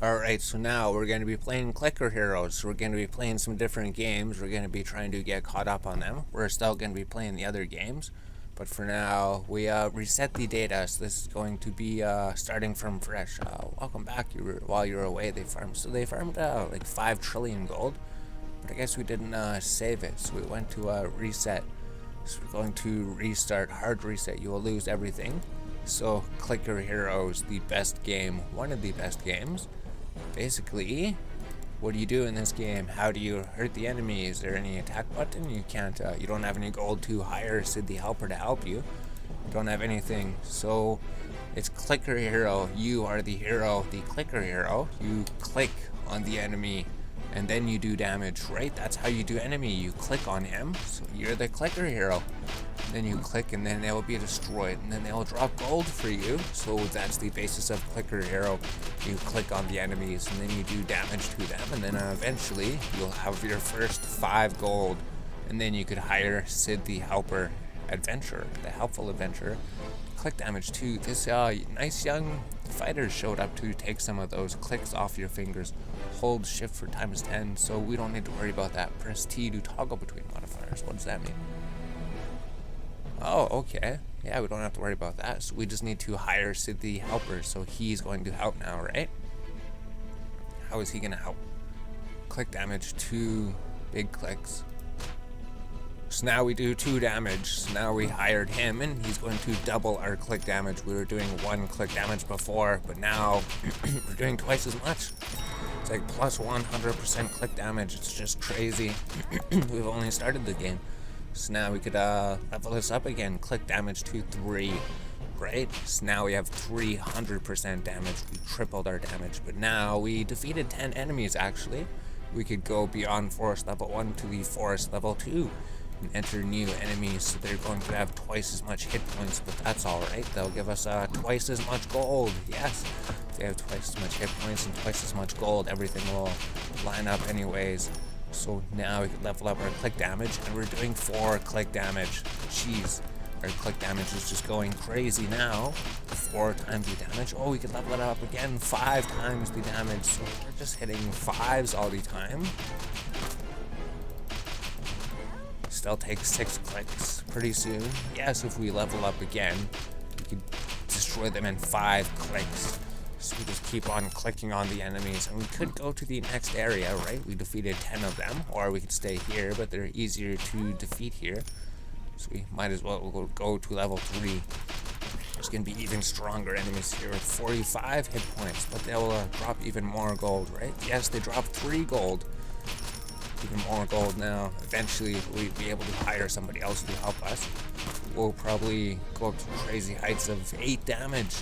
Alright, so now we're going to be playing Clicker Heroes. We're going to be playing some different games. We're going to be trying to get caught up on them. We're still going to be playing the other games. But for now, we reset the data, so this is going to be starting from fresh. Welcome back. While you were away, they farmed. So they farmed like 5 trillion gold. But I guess we didn't save it, so we went to reset. So we're going to restart, hard reset. You will lose everything. So Clicker Heroes, the best game, one of the best games. Basically, what do you do in this game? How do you hurt the enemy? Is there any attack button? You can't, you don't have any gold to hire Sid the Helper to help you. You don't have anything. So it's Clicker Hero. You are the hero, the Clicker Hero. You click on the enemy and then you do damage, right? That's how you do enemy. You click on him, so you're the Clicker Hero. Then you click and then they will be destroyed and then they will drop gold for you. So that's the basis of Clicker Hero. You click on the enemies and then you do damage to them, and then eventually you'll have your first 5 gold, and then you could hire Sid the Helper adventurer, the helpful adventurer. Click damage too. This nice young fighter showed up to take some of those clicks off your fingers. Hold shift for ×10, so we don't need to worry about that. Press T to toggle between modifiers. What does that mean? Oh, okay. Yeah, we don't have to worry about that. So we just need to hire Sid the Helper, so he's going to help now, right? How is he going to help? Click damage, 2 big clicks. So now we do 2 damage. So now we hired him, and he's going to double our click damage. We were doing 1 click damage before, but now we're doing twice as much. It's like plus 100% click damage. It's just crazy. We've only started the game. So now we could level this up again. Click damage to 3, right? So now we have 300% damage. We tripled our damage, but now we defeated 10 enemies actually. We could go beyond forest level 1 to the forest level 2 and enter new enemies. So they're going to have twice as much hit points, but that's alright. They'll give us twice as much gold. Yes, if they have twice as much hit points and twice as much gold, everything will line up anyways. So now we can level up our click damage, and we're doing 4 click damage. Jeez, our click damage is just going crazy now. 4 times the damage. Oh, we can level it up again, 5 times the damage. So we're just hitting 5s all the time. Still takes 6 clicks pretty soon. Yes, if we level up again, we could destroy them in 5 clicks. So we just keep on clicking on the enemies, and we could go to the next area, right? We defeated 10 of them, or we could stay here, but they're easier to defeat here. So we might as well go to level 3. There's going to be even stronger enemies here with 45 hit points, but they'll drop even more gold, right? Yes, they drop 3 gold. Even more gold now. Eventually, we'll be able to hire somebody else to help us. We'll probably go up to crazy heights of 8 damage.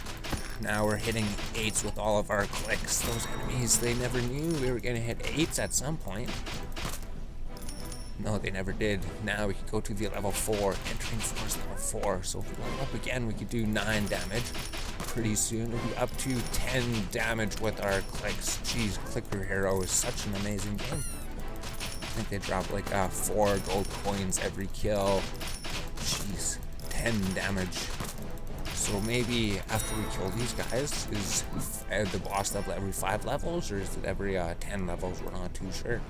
Now we're hitting 8s with all of our clicks. Those enemies, they never knew we were going to hit 8s at some point. No, they never did. Now we could go to the level 4, entering force level 4. So if we level up again, we could do 9 damage. Pretty soon, we'll be up to 10 damage with our clicks. Jeez, Clicker Hero is such an amazing game. I think they drop like 4 gold coins every kill. Jeez, 10 damage. So maybe after we kill these guys, is the boss level every 5 levels, or is it every 10 levels? We're not too sure.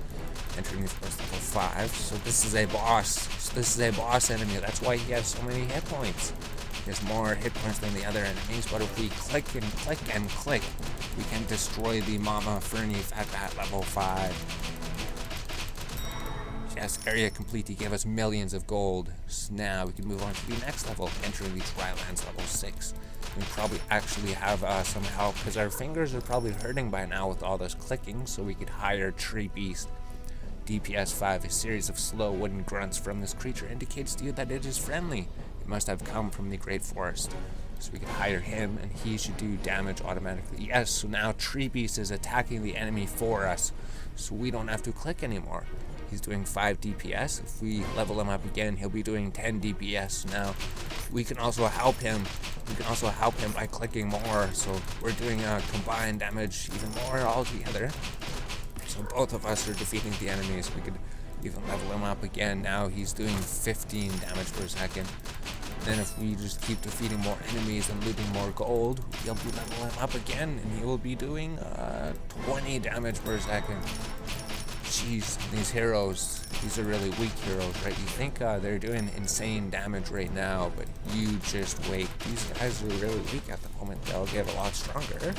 Entering the first level 5. So this is a boss. So this is a boss enemy. That's why he has so many hit points. He has more hit points than the other enemies, but if we click and click and click, we can destroy the Mama Fernif at that level 5. Yes, area complete. He gave us millions of gold. So now we can move on to the next level, entering the Drylands level 6. We probably actually have some help, because our fingers are probably hurting by now with all this clicking, so we could hire Tree Beast. DPS 5, a series of slow wooden grunts from this creature indicates to you that it is friendly. It must have come from the Great Forest. So we could hire him, and he should do damage automatically. Yes, so now Tree Beast is attacking the enemy for us, so we don't have to click anymore. He's doing 5 DPS. If we level him up again, he'll be doing 10 DPS. Now, we can also help him. We can also help him by clicking more. So we're doing combined damage even more altogether. So both of us are defeating the enemies. We could even level him up again. Now he's doing 15 damage per second. Then if we just keep defeating more enemies and looting more gold, we'll be able to level him up again, and he will be doing 20 damage per second. Jeez, these heroes, these are really weak heroes, right? You think they're doing insane damage right now, but you just wait. These guys are really weak at the moment. They'll get a lot stronger.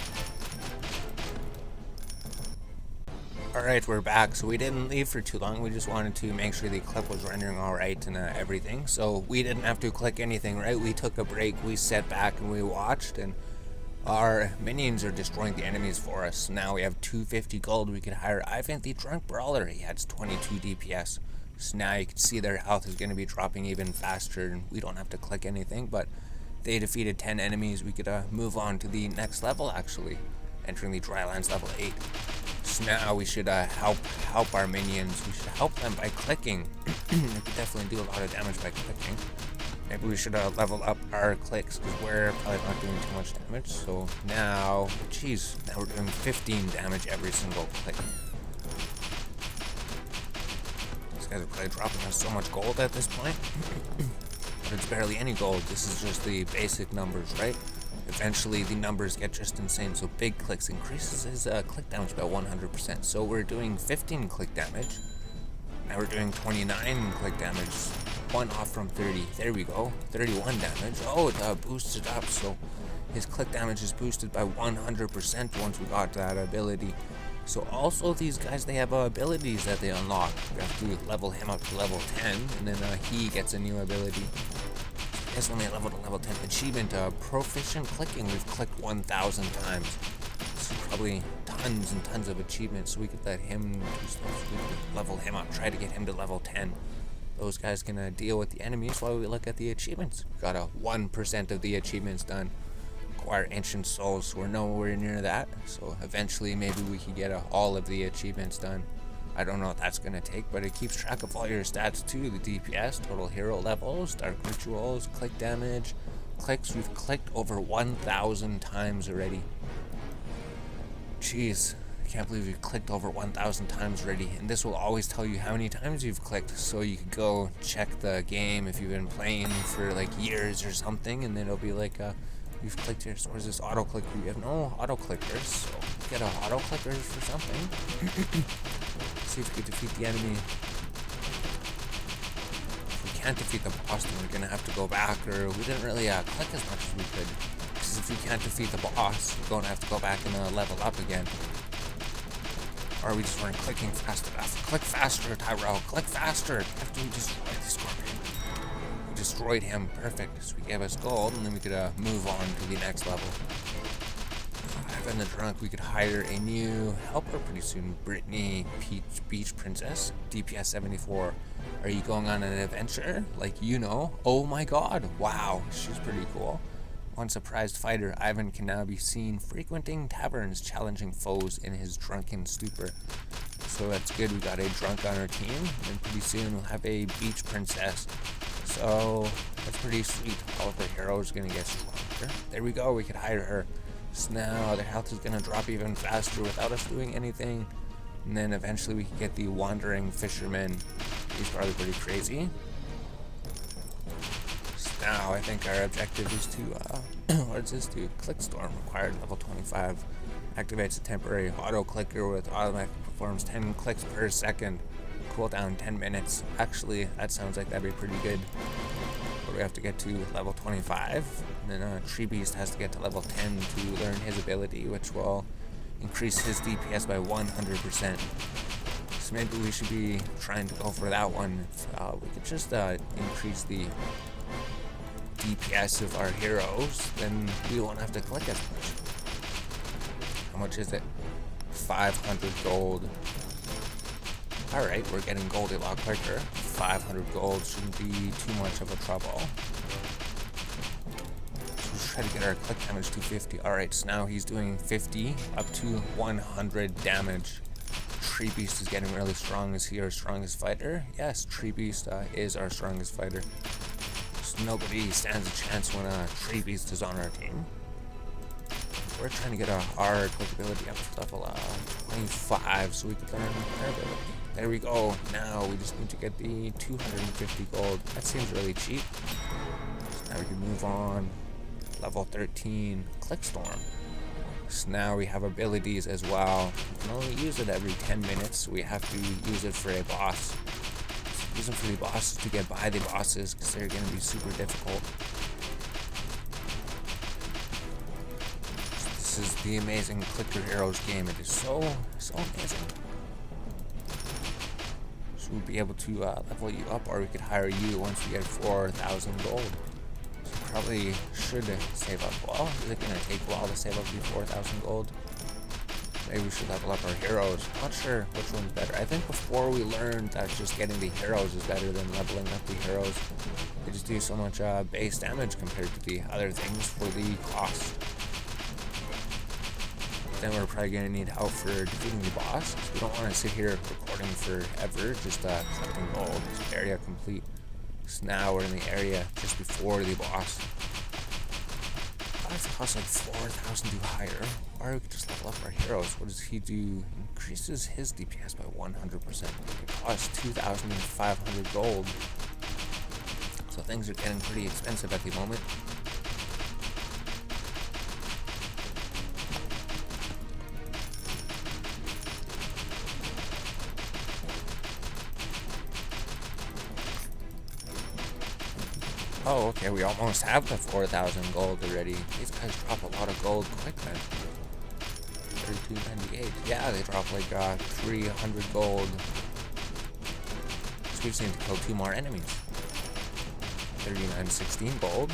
Alright, we're back. So we didn't leave for too long. We just wanted to make sure the clip was rendering alright and everything. So we didn't have to click anything, right? We took a break, we sat back and we watched, and our minions are destroying the enemies for us. Now we have 250 gold. We could hire Ivan the Drunk Brawler. He has 22 DPS. So now you can see their health is going to be dropping even faster, and we don't have to click anything, but they defeated 10 enemies. We could move on to the next level, actually, entering the Drylands level 8. So now we should help our minions. We should help them by clicking. We could definitely do a lot of damage by clicking. Maybe we should level up our clicks, because we're probably not doing too much damage. So now, geez, now we're doing 15 damage every single click. These guys are probably dropping us so much gold at this point. But it's barely any gold. This is just the basic numbers, right? Eventually the numbers get just insane. So big clicks increases his click damage by 100%. So we're doing 15 click damage. Now we're doing 29 click damage. One off from 30. There we go. 31 damage. Oh, it boosts it up. So his click damage is boosted by 100% once we got that ability. So also these guys, they have abilities that they unlock. We have to level him up to level 10, and then he gets a new ability. It's only a level to level 10 achievement. Proficient clicking. We've clicked 1,000 times. So probably tons and tons of achievements. So we could let him do stuff. We could level him up. Try to get him to level 10. Those guys can deal with the enemies while we look at the achievements. We got 1% of the achievements done. Acquire ancient souls. We're nowhere near that. So eventually maybe we can get all of the achievements done. I don't know what that's going to take, but it keeps track of all your stats too. The DPS, total hero levels, dark rituals, click damage, clicks. We've clicked over 1,000 times already. Jeez, I can't believe we've clicked over 1,000 times already. And this will always tell you how many times you've clicked. So you could go check the game if you've been playing for like years or something, and then it'll be like, you've clicked here. So where's this auto clicker? You have no auto clickers, so get a auto clickers for something. See if we can defeat the enemy. If we can't defeat the boss, then we're gonna have to go back, or we didn't really click as much as we could. Because if we can't defeat the boss, we're gonna have to go back and level up again. Or we just weren't clicking fast enough. Click faster, Tyrell. Click faster. After we destroyed the scorpion. We destroyed him. Perfect. So we gave us gold, and then we could move on to the next level. Ivan the Drunk, we could hire a new helper pretty soon. Brittany Beach Princess, DPS 74. Are you going on an adventure? Like, you know. Oh my god. Wow. She's pretty cool. One surprised fighter, Ivan can now be seen frequenting taverns, challenging foes in his drunken stupor. So that's good. We got a drunk on our team, and pretty soon we'll have a beach princess. So that's pretty sweet. All of our heroes are gonna get stronger. There we go. We could hire her. So now their health is gonna drop even faster without us doing anything. And then eventually we can get the wandering fisherman. He's probably pretty crazy. Now I think our objective is to, what is this do? Clickstorm required level 25. Activates a temporary auto clicker with automatic performs 10 clicks per second. Cooldown 10 minutes. Actually, that sounds like that'd be pretty good. But we have to get to level 25. And then Tree Beast has to get to level 10 to learn his ability, which will increase his DPS by 100%. So maybe we should be trying to go for that one. We could just increase the DPS of our heroes, then we won't have to click as much. How much is it? 500 gold. Alright, we're getting gold a lot quicker. 500 gold shouldn't be too much of a trouble. So let's try to get our click damage to 50. Alright, so now he's doing 50 up to 100 damage. Tree Beast is getting really strong. Is he our strongest fighter? Yes, Tree Beast is our strongest fighter. Nobody stands a chance when Tree Beast is on our team. We're trying to get our click ability up to level 25 so we can learn our ability. There we go. Now we just need to get the 250 gold. That seems really cheap. So now we can move on. Level 13, Clickstorm. So now we have abilities as well. We can only use it every 10 minutes, so we have to use it for a boss. So use them for the bosses to get by the bosses, because they're going to be super difficult. So this is the amazing Clicker Heroes game. It is so amazing. So we'll be able to level you up, or we could hire you once we get 4,000 gold. Probably should save up. Well, is it going to take a while to save up the 4,000 gold? Maybe we should level up our heroes. Not sure which one's better. I think before we learned that just getting the heroes is better than leveling up the heroes. They just do so much base damage compared to the other things for the cost. Then we're probably going to need help for defeating the boss. We don't want to sit here recording forever, just collecting gold. This area complete. So now we're in the area just before the boss. It costs like 4,000 to hire. Or we could just level up our heroes. What does he do? Increases his DPS by 100%. It costs 2,500 gold. So things are getting pretty expensive at the moment. Oh, okay, we almost have the 4,000 gold already. These guys drop a lot of gold quick then. 32.98. Yeah, they drop like 300 gold. So we just need to kill 2 more enemies. 39.16 gold.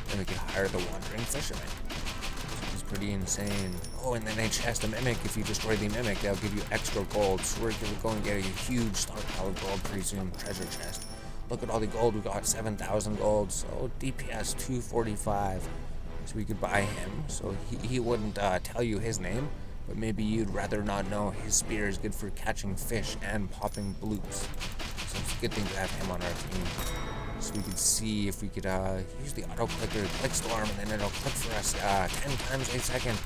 Then we could hire the Wandering Fisherman. So it's pretty insane. Oh, and then they chest a Mimic. If you destroy the Mimic, they'll give you extra gold. So we're going to get a huge stockpile of gold pretty soon. Treasure chest. Look at all the gold we got, 7,000 gold, so DPS 245. So we could buy him, so he wouldn't tell you his name, but maybe you'd rather not know. His spear is good for catching fish and popping bloops. So it's a good thing to have him on our team. So we could see if we could use the auto clicker, Clickstorm, and then it'll click for us 10 times a second,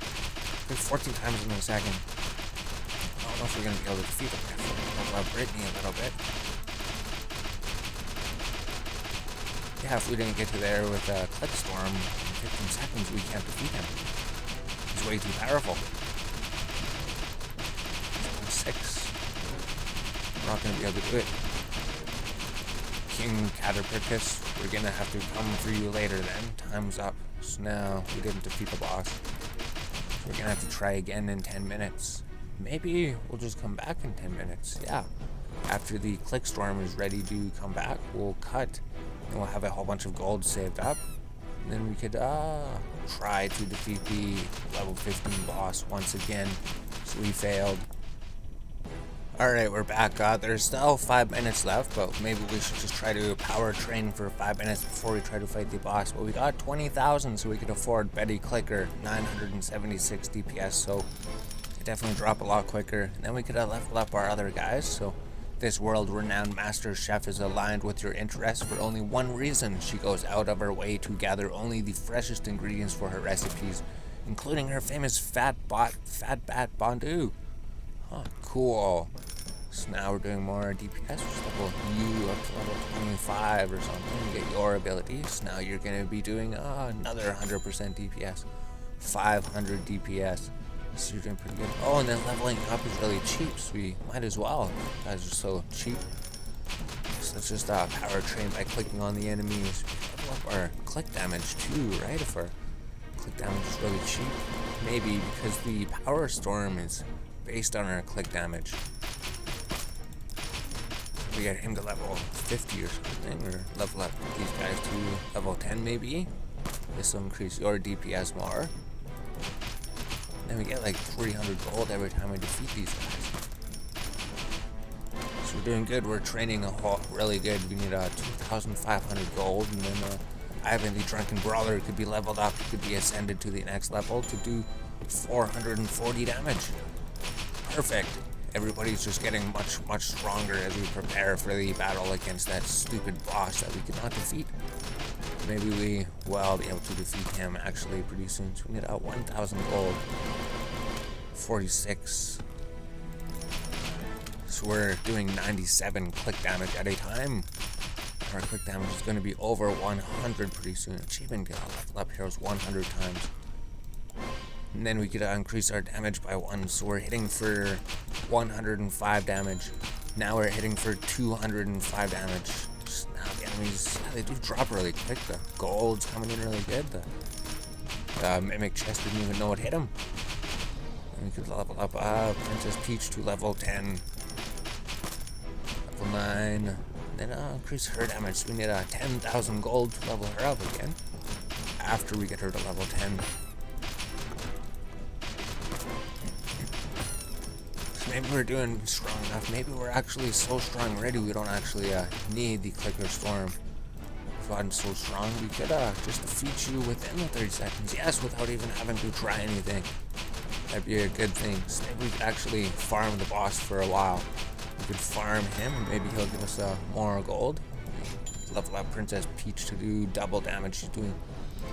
click 14 times in a second. I don't know if we're going to be able to defeat him. We'll talk about Brittany a little bit. Yeah, if we didn't get to there with Clickstorm in 15 seconds, we can't defeat him. He's way too powerful. 6. We're not going to be able to do it. King Caterpicus, we're going to have to come for you later then. Time's up. So now we didn't defeat the boss. So we're going to have to try again in 10 minutes. Maybe we'll just come back in 10 minutes. Yeah. After the Clickstorm is ready to come back, we'll cut. And we'll have a whole bunch of gold saved up. And then we could try to defeat the level 15 boss once again. So we failed. Alright, we're back. There's still 5 minutes left, but maybe we should just try to power train for 5 minutes before we try to fight the boss. But we got 20,000, so we could afford Betty Clicker, 976 DPS, so it definitely drop a lot quicker. And then we could level up our other guys, so this world-renowned master chef is aligned with your interests for only one reason. She goes out of her way to gather only the freshest ingredients for her recipes, including her famous Fat Bat Bondue. Huh, cool. So now we're doing more DPS. Just level you up to level 25 or something to get your abilities. Now you're going to be doing another 100% DPS. 500 DPS. So you're doing pretty good. Oh, and then leveling up is really cheap, so we might as well. You guys are so cheap. So let's just power train by clicking on the enemies. Level up our click damage too, right? If our click damage is really cheap. Maybe because the power storm is based on our click damage. We get him to level 50 or something, or level up these guys to level 10 maybe. This will increase your DPS more. And we get like 300 gold every time we defeat these guys. So we're doing good. We're training really good. We need 2,500 gold, and then Ivan the Drunken Brawler could be leveled up. Could be ascended to the next level to do 440 damage. Perfect. Everybody's just getting much stronger as we prepare for the battle against that stupid boss that we could not defeat. Maybe we will be able to defeat him actually pretty soon. So we need 1,000 gold. 46. So we're doing 97 click damage at a time. our quick damage is going to be over 100 pretty soon. Achievement get level up heroes 100 times. And then we could increase our damage by 1, so we're hitting for 105 damage. Now we're hitting for 205 damage. Just now the enemies, they do drop really quick. The gold's coming in really good. The Mimic Chest didn't even know what hit him. And we could level up Princess Peach to level 10. Level 9. Then increase her damage. So we need 10,000 gold to level her up again. After we get her to level 10. Maybe we're doing strong enough. Maybe we're actually so strong already we don't actually need the Clicker Storm. If we've gotten so strong, we could just defeat you within the 30 seconds. Yes, without even having to try anything. That'd be a good thing. So maybe we could actually farm the boss for a while. We could farm him and maybe he'll give us more gold. Level up Princess Peach to do double damage. She's doing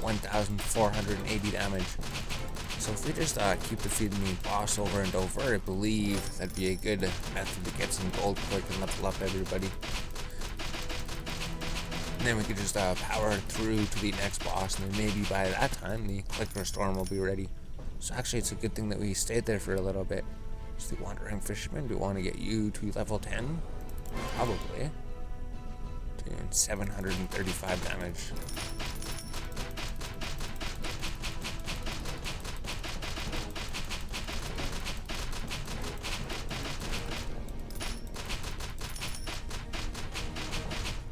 1,480 damage. So if we just keep defeating the boss over and over, I believe that'd be a good method to get some gold quick and level up everybody. And then we could just power through to the next boss, and then maybe by that time the Clicker Storm will be ready. So actually it's a good thing that we stayed there for a little bit. Just the Wandering Fisherman, do we want to get you to level 10? Probably. Doing 735 damage.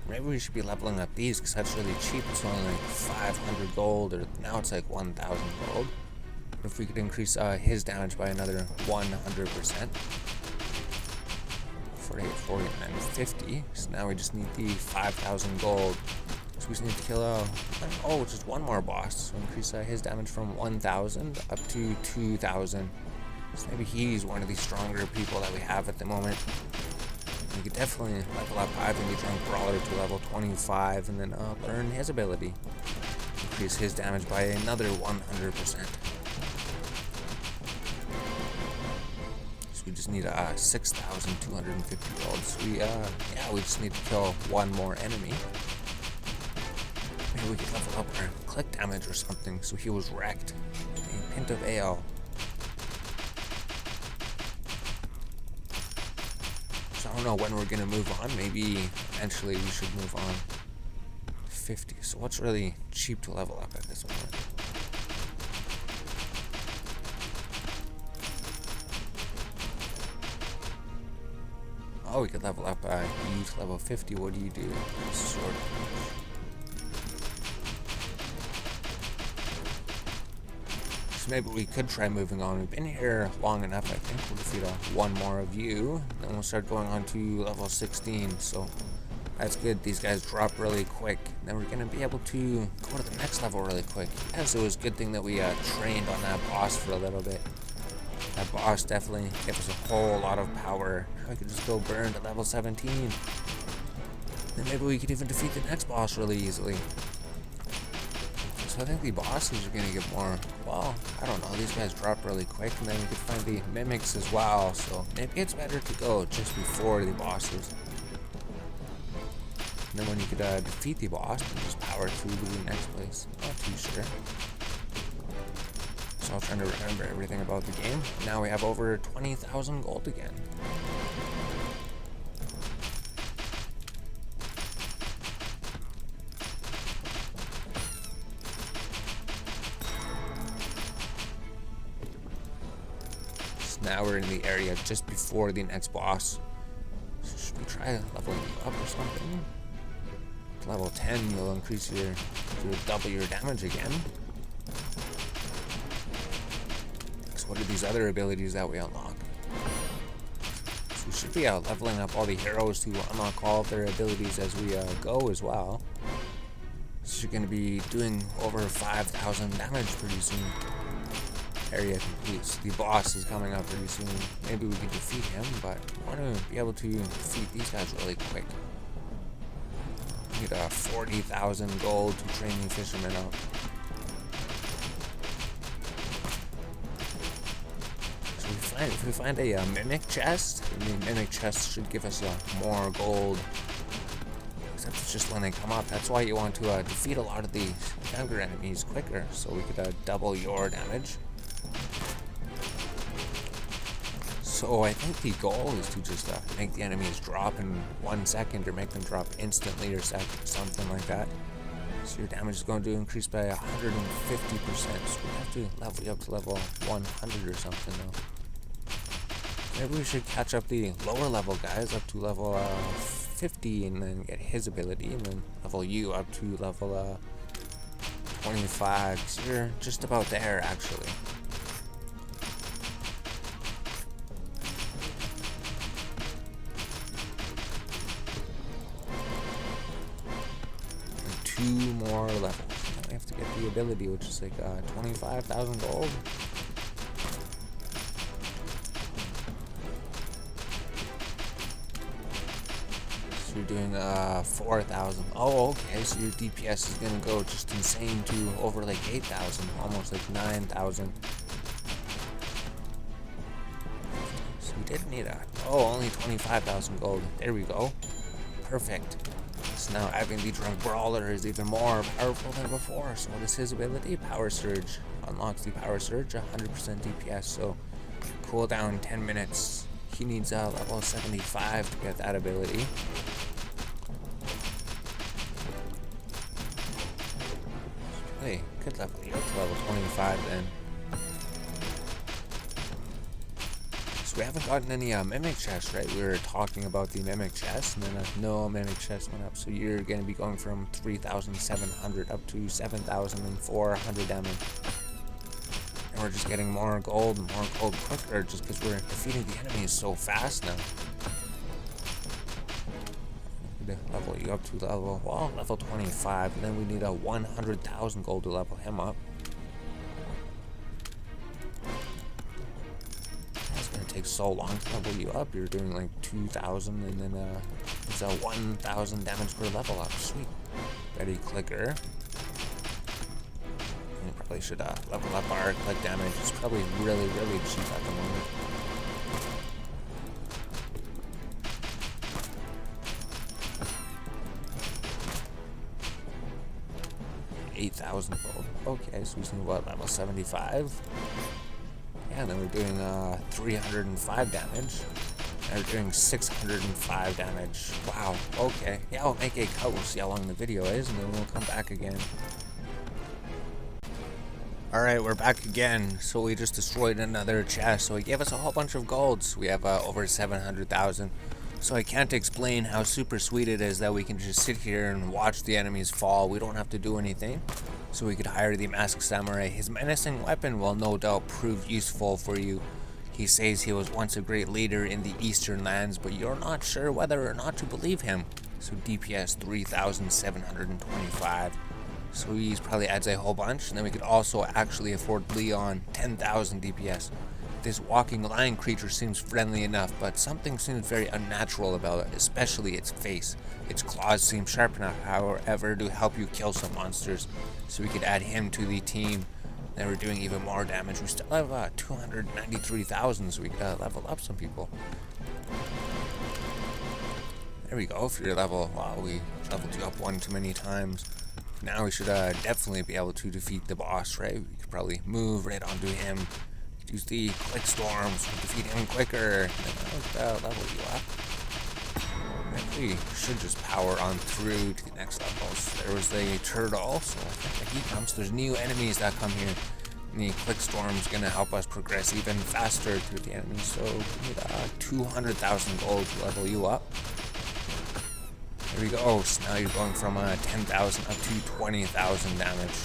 Maybe we should be leveling up these because that's really cheap. It's only like 500 gold, or now it's like 1,000 gold. But if we could increase his damage by another 100%, 48, 49, 50. So now we just need the 5,000 gold. So we just need to kill just one more boss. So increase his damage from 1,000 up to 2,000. So maybe he's one of the stronger people that we have at the moment. We could definitely level up Ivan the Drunk Brawler to level 25 and then learn his ability. Increase his damage by another 100%. So we just need 6,250 gold. So we just need to kill one more enemy. Maybe we could level up our click damage or something. So he was wrecked. A pint of ale. I don't know when we're gonna move on. Maybe eventually we should move on. 50. So what's really cheap to level up at this moment? Oh, we could level up you to level 50. What do you do? Sword. Maybe we could try moving on. We've been here long enough. I think we'll defeat one more of you. Then we'll start going on to level 16. So that's good. These guys drop really quick. Then we're going to be able to go to the next level really quick. Yes, it was a good thing that we trained on that boss for a little bit. That boss definitely gave us a whole lot of power. Now we could just go burn to level 17. Then maybe we could even defeat the next boss really easily. So I think the bosses are going to get more, well, I don't know, these guys drop really quick, and then we could find the mimics as well, so maybe it's better to go just before the bosses. And then when you could defeat the boss, and just power through to the next place. Not too sure. So I'm trying to remember everything about the game. Now we have over 20,000 gold again. Now we're in the area just before the next boss. So should we try leveling you up or something? Level 10, you'll increase you'll double your damage again. So what are these other abilities that we unlock? So we should be leveling up all the heroes to unlock all of their abilities as we go as well. So you're going to be doing over 5,000 damage pretty soon. Area complete. The boss is coming up pretty soon. Maybe we can defeat him, but I want to be able to defeat these guys really quick. Need 40,000 gold to train the fishermen up. So if we find a mimic chest, the mimic chest should give us more gold. except it's just when they come up. That's why you want to defeat a lot of the younger enemies quicker, so we could double your damage. So I think the goal is to just make the enemies drop in 1 second, or make them drop instantly, or something like that. So your damage is going to increase by 150%. So we have to level you up to level 100 or something though. Maybe we should catch up the lower level guys up to level 50 and then get his ability, and then level you up to level 25. So you're just about there actually. And 2 more levels. Now we have to get the ability, which is like 25,000 gold. You're doing 4,000. Oh, okay. So your DPS is gonna go just insane to over like 8,000, almost like 9,000. So you didn't need only 25,000 gold. There we go. Perfect. So now having the Drunk Brawler is even more powerful than before. So what is his ability? Power Surge. Unlocks the Power Surge, 100% DPS. So cooldown 10 minutes. He needs level 75 to get that ability. Hey, could level you up to level 25 then. So we haven't gotten any mimic chests, right? We were talking about the mimic chest, and then no mimic chest went up. So you're going to be going from 3,700 up to 7,400 damage. And we're just getting more gold quicker, just because we're defeating the enemies so fast now. Level you up to level 25, and then we need 100,000 gold to level him up. It's gonna take so long to level you up. You're doing like 2,000, and then it's 1,000 damage per level up. Sweet. Ready clicker. We probably should level up our click damage. It's probably really cheap at the moment. 8,000 gold. Okay, so we just need what, level 75? Yeah, and then we're doing 305 damage. And we're doing 605 damage. Wow, okay. Yeah, I'll make a cut. We'll see how long the video is, and then we'll come back again. Alright, we're back again. So we just destroyed another chest. So he gave us a whole bunch of golds. We have over 700,000. So I can't explain how super sweet it is that we can just sit here and watch the enemies fall. We don't have to do anything. So we could hire the Masked Samurai. His menacing weapon will no doubt prove useful for you. He says he was once a great leader in the Eastern lands, but you're not sure whether or not to believe him. So DPS 3,725. So he probably adds a whole bunch, and then we could also actually afford Leon, 10,000 DPS. This walking lion creature seems friendly enough, but something seems very unnatural about it, especially its face. Its claws seem sharp enough, however, to help you kill some monsters. So we could add him to the team. Then we're doing even more damage. We still have 293,000, so we could level up some people. There we go. If you're level, wow, we leveled you up one too many times. Now we should definitely be able to defeat the boss, right? We could probably move right onto him. Use the click storms to defeat him quicker. Then level you up. Maybe we should just power on through to the next levels. There was the turtle, so I think he comes. There's new enemies that come here. And the click storm's gonna help us progress even faster through the enemies. So we need 200,000 gold to level you up. There we go. So now you're going from 10,000 up to 20,000 damage.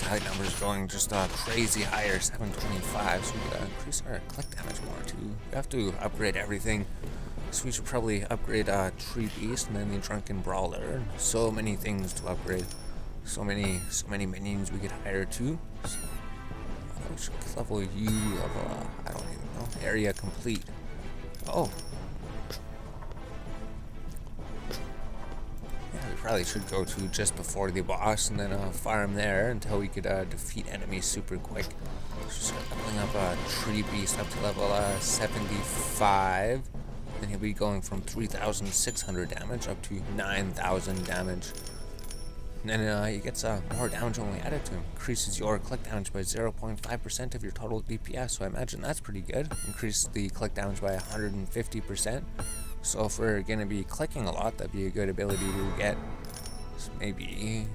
Height numbers going just crazy higher, 725, so we could increase our click damage more too. We have to upgrade everything, so we should probably upgrade Tree Beast and then the Drunken Brawler. So many things to upgrade, so many minions we could hire too. So, we should level you level, I don't even know, area complete. Oh. Probably should go to just before the boss and then farm there until we could defeat enemies super quick. So start leveling up Tree Beast up to level 75. Then he'll be going from 3,600 damage up to 9,000 damage. And then he gets more damage when we add it to him. Increases your click damage by 0.5% of your total DPS, so I imagine that's pretty good. Increases the click damage by 150%. So if we're going to be clicking a lot, that'd be a good ability to get. So maybe...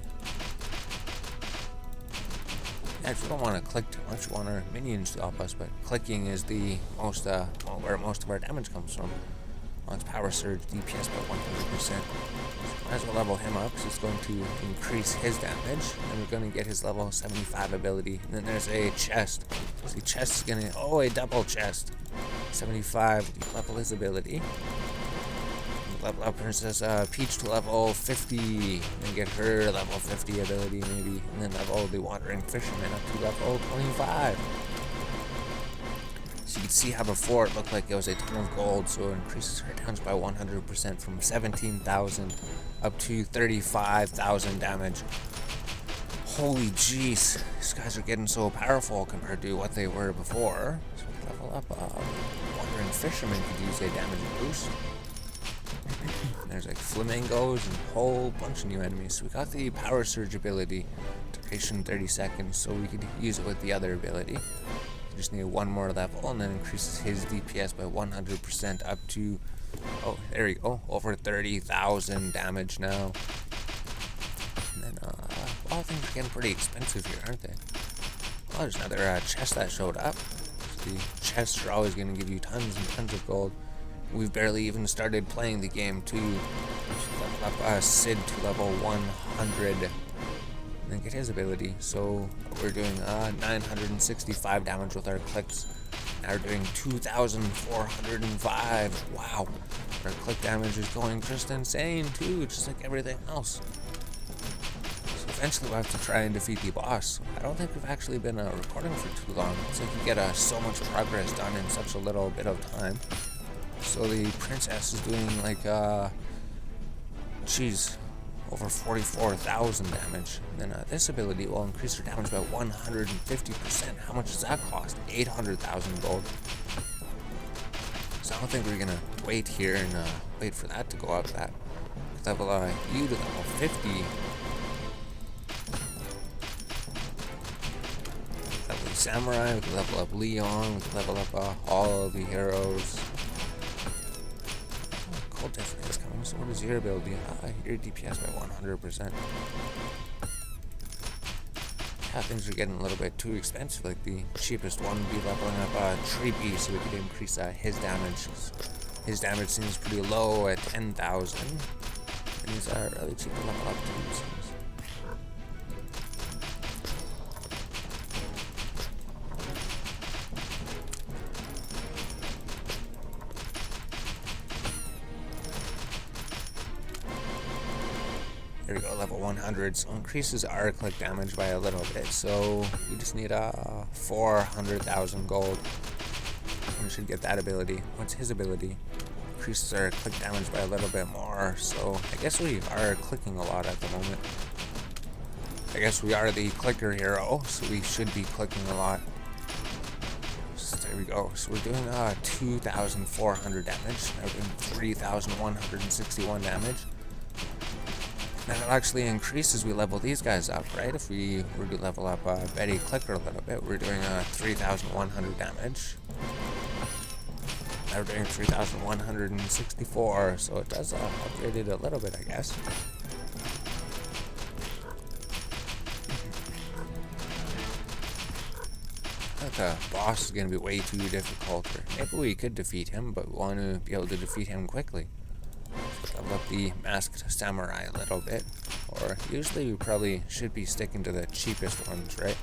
yeah, if we don't want to click too much, we want our minions to help us, but clicking is the most, where most of our damage comes from. Wants Power Surge DPS by 100%. Might as well level him up, because it's going to increase his damage. And we're going to get his level 75 ability. And then there's a chest. So the chest is going to... oh, a double chest. 75, level his ability. Level up Princess Peach to level 50. And get her level 50 ability, maybe. And then level the Wandering Fisherman up to level 25. So you can see how before it looked like it was a ton of gold, so it increases her damage by 100% from 17,000 up to 35,000 damage. Holy jeez, these guys are getting so powerful compared to what they were before. So we level up. Wandering Fisherman could use a damage boost. There's like flamingos and a whole bunch of new enemies. So we got the Power Surge ability, duration 30 seconds, so we could use it with the other ability. Just need one more level, and then increases his DPS by 100% up to, oh, there we go, over 30,000 damage now. And then, well, things are getting pretty expensive here, aren't they? Oh, there's another chest that showed up. So the chests are always going to give you tons and tons of gold. We've barely even started playing the game to level up Sid to level 100. And then get his ability. So we're doing 965 damage with our clicks. Now we're doing 2,405. Wow. Our click damage is going just insane too, just like everything else. So eventually we'll have to try and defeat the boss. I don't think we've actually been recording for too long. It's like you get so much progress done in such a little bit of time. So the princess is doing like, over 44,000 damage. And then this ability will increase her damage by 150%. How much does that cost? 800,000 gold. So I don't think we're gonna wait here and wait for that to go up. That level you to level 50. Level Samurai, we can level up Leon, we can level up all of the heroes. Cold definitely is coming. So what is your ability? Your DPS by 100%. Yeah, things are getting a little bit too expensive. Like the cheapest one would be leveling up Treepy, so we could increase his damage. His damage seems pretty low at 10,000. And he's really cheap to level up too. There we go, level 100, so increases our click damage by a little bit, so we just need 400,000 gold, and we should get that ability. What's his ability? Increases our click damage by a little bit more, so I guess we are clicking a lot at the moment. I guess we are the clicker hero, so we should be clicking a lot. So there we go, so we're doing 2,400 damage, now we're doing 3,161 damage. That actually increases as we level these guys up, right? If we were to level up Betty Clicker a little bit, we're doing 3,100 damage. Now we're doing 3,164, so it does upgrade it a little bit, I guess. I think the boss is going to be way too difficult. Or maybe we could defeat him, but we want to be able to defeat him quickly. Level up the Masked Samurai a little bit, or usually we probably should be sticking to the cheapest ones, right?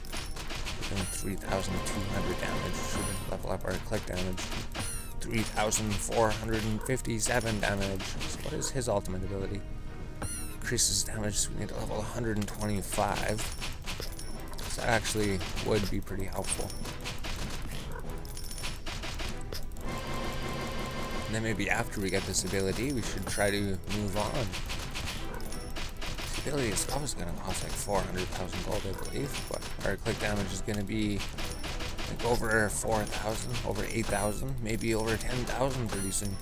Doing 3,200 damage, should level up our click damage. 3,457 damage. So what is his ultimate ability? Increases damage, so we need to level 125. So that actually would be pretty helpful. And then maybe after we get this ability, we should try to move on. This ability itself is going to cost like 400,000 gold, I believe, but our click damage is going to be like over 4,000, over 8,000, maybe over 10,000 pretty soon.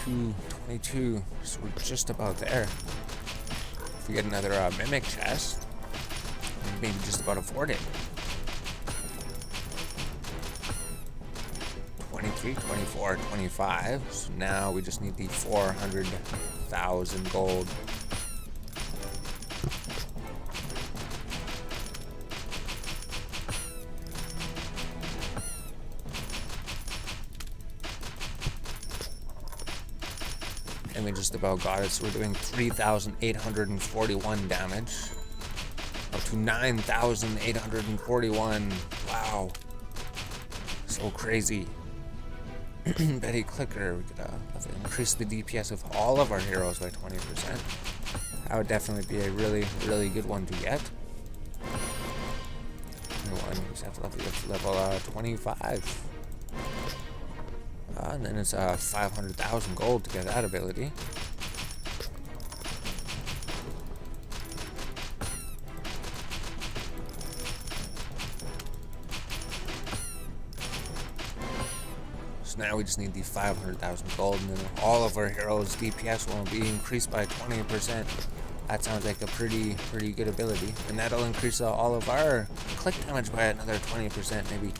22, so we're just about there. If we get another Mimic chest, maybe just about afford it. 23, 24, 25. So now we just need the 400,000 gold. And we just about got it, so we're doing 3,841 damage. Up to 9,841. Wow. So crazy. Betty Clicker, we could increase the DPS of all of our heroes by 20%. That would definitely be a really, really good one to get. We just have to level 25. And then it's 500,000 gold to get that ability. So now we just need the 500,000 gold, and then all of our heroes' DPS will be increased by 20%. That sounds like a pretty good ability, and that'll increase all of our click damage by another 20%, maybe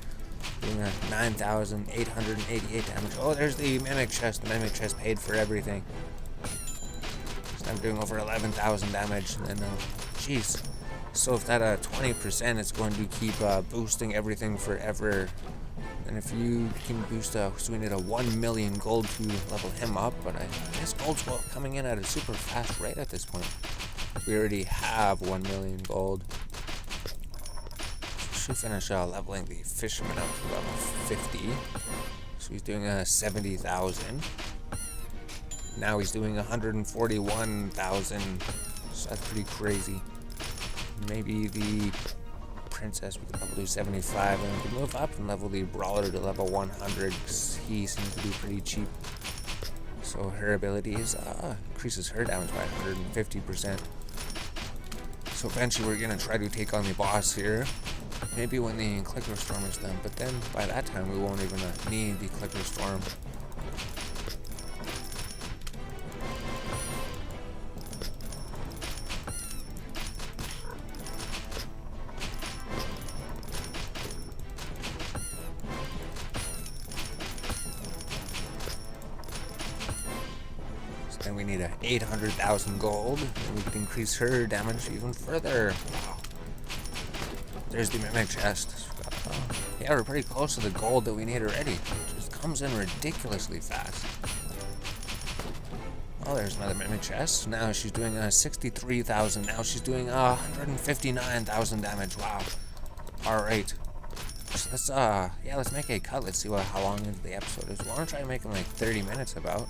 doing 9,888 damage. Oh, there's the Mimic chest. The Mimic chest paid for everything. So I'm doing over 11,000 damage, and then, jeez. So if that 20%, it's going to keep boosting everything forever. And if you can boost, so we need a 1 million gold to level him up, but I guess gold's coming in at a super fast rate at this point. We already have 1 million gold. Should finish leveling the Fisherman up to level 50. So he's doing 70,000. Now he's doing 141,000. So that's pretty crazy. Maybe the Princess we can level to 75, and we can move up and level the Brawler to level 100 because he seems to be pretty cheap. So her abilities increases her damage by 150%. So eventually we're gonna try to take on the boss here. Maybe when the Clicker Storm is done, but then by that time we won't even need the Clicker Storm. And we need 800,000 gold, and we could increase her damage even further. Wow. There's the Mimic chest. Yeah, we're pretty close to the gold that we need already. It just comes in ridiculously fast. Oh, there's another Mimic chest. Now she's doing 63,000. Now she's doing 159,000 damage. Wow. Alright. So let's, let's make a cut. Let's see how long into the episode is. We want to try making like 30 minutes about.